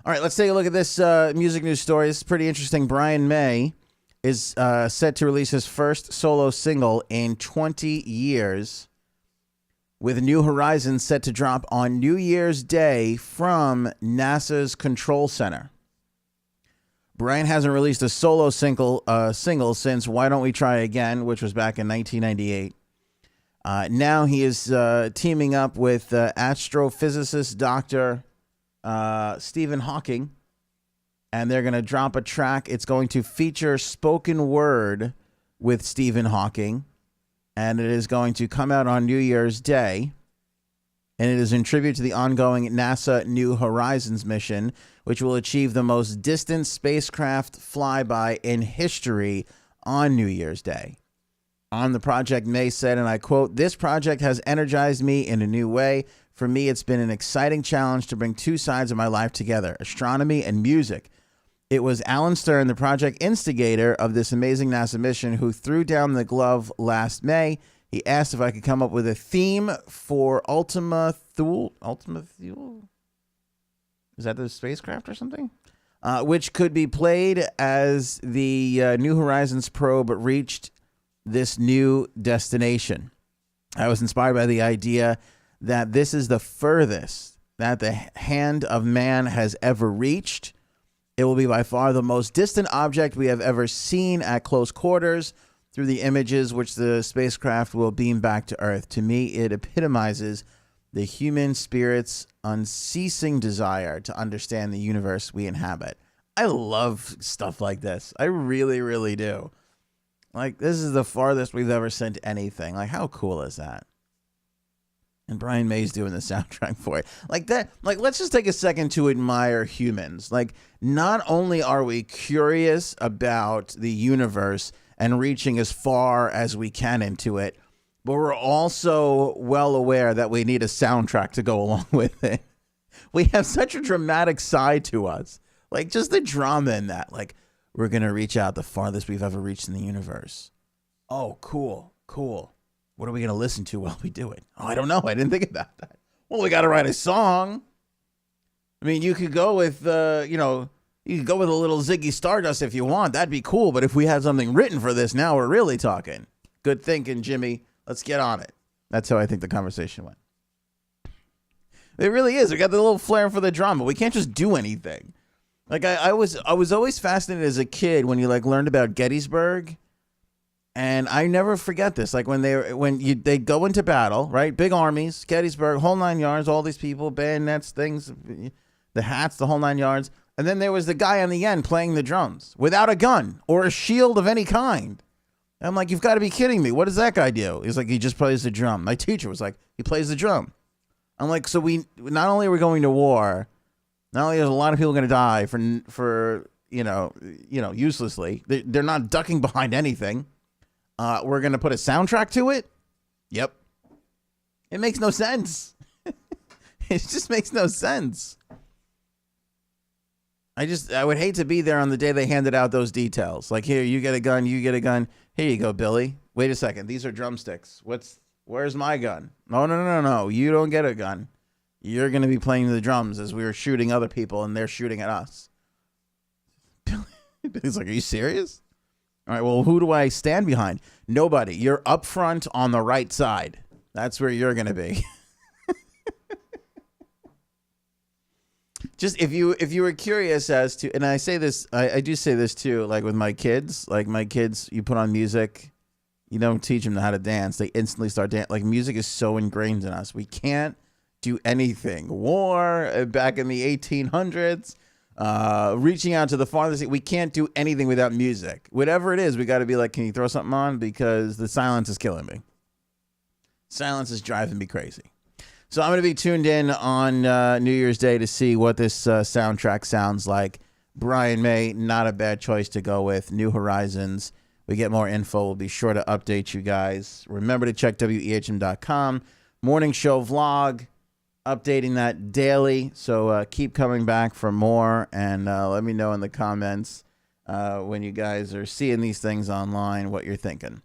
All right, let's take a look at this music news story. This is pretty interesting. Brian May is set to release his first solo single in 20 years, with New Horizons set to drop on New Year's Day from NASA's Control Center. Brian hasn't released a solo single since Why Don't We Try Again, which was back in 1998. Now he is teaming up with astrophysicist Dr. Stephen Hawking, and they're going to drop a track. It's going to feature spoken word with Stephen Hawking, and it is going to come out on New Year's Day, and it is in tribute to the ongoing NASA New Horizons mission, which will achieve the most distant spacecraft flyby in history on New Year's Day. On the project, May said, and I quote, "This project has energized me in a new way. For me, it's been an exciting challenge to bring two sides of my life together, astronomy and music. It was Alan Stern, the project instigator of this amazing NASA mission, who threw down the glove last May. He asked if I could come up with a theme for Ultima Thule. Ultima Thule? Is that the spacecraft or something? Which could be played as the New Horizons probe reached this new destination. I was inspired by the idea that this is the furthest that the hand of man has ever reached. It will be by far the most distant object we have ever seen at close quarters through the images which the spacecraft will beam back to Earth. To me, it epitomizes the human spirit's unceasing desire to understand the universe we inhabit." I love stuff like this. I really, really do. Like, this is the farthest we've ever sent anything. Like, how cool is that? And Brian May's doing the soundtrack for it. Like that, like, let's just take a second to admire humans. Like, not only are we curious about the universe and reaching as far as we can into it, but we're also well aware that we need a soundtrack to go along with it. We have such a dramatic side to us. Like, just the drama in that. Like, we're going to reach out the farthest we've ever reached in the universe. Oh, cool, cool. What are we going to listen to while we do it? Oh, I don't know. I didn't think about that. Well, we got to write a song. I mean, you could go with, you could go with a little Ziggy Stardust if you want. That'd be cool. But if we had something written for this, now we're really talking. Good thinking, Jimmy. Let's get on it. That's how I think the conversation went. It really is. We got the little flair for the drama. We can't just do anything. Like, I was always fascinated as a kid when you learned about Gettysburg. And I never forget this. Like, when they go into battle, right? Big armies, Gettysburg, whole 9 yards, all these people, bayonets, things, the hats, the whole 9 yards. And then there was the guy on the end playing the drums without a gun or a shield of any kind. And I'm like, you've got to be kidding me. What does that guy do? He's like, he just plays the drum. My teacher was like, he plays the drum. I'm like, so we not only are we going to war, not only is a lot of people going to die for uselessly. They're not ducking behind anything. We're going to put a soundtrack to it? Yep. It makes no sense. It just makes no sense. I would hate to be there on the day they handed out those details. Like, here, you get a gun, you get a gun. Here you go, Billy. Wait a second. These are drumsticks. Where's my gun? No. You don't get a gun. You're going to be playing the drums as we were shooting other people and they're shooting at us. Billy's like, are you serious? All right, well, who do I stand behind? Nobody. You're up front on the right side. That's where you're going to be. Just if you were curious as to, and I say this, I do say this too, like with my kids, you put on music, you don't teach them how to dance. They instantly start dancing. Like, music is so ingrained in us. We can't do anything. War back in the 1800s. Reaching out to the farthest, we can't do anything without music. Whatever it is, we got to be like, can you throw something on? Because the silence is killing me. Silence is driving me crazy. So I'm going to be tuned in on New Year's Day to see what this soundtrack sounds like. Brian May, not a bad choice to go with. New Horizons. We get more info. We'll be sure to update you guys. Remember to check WEHM.com. Morning show vlog. Updating that daily. So keep coming back for more. And let me know in the comments when you guys are seeing these things online what you're thinking.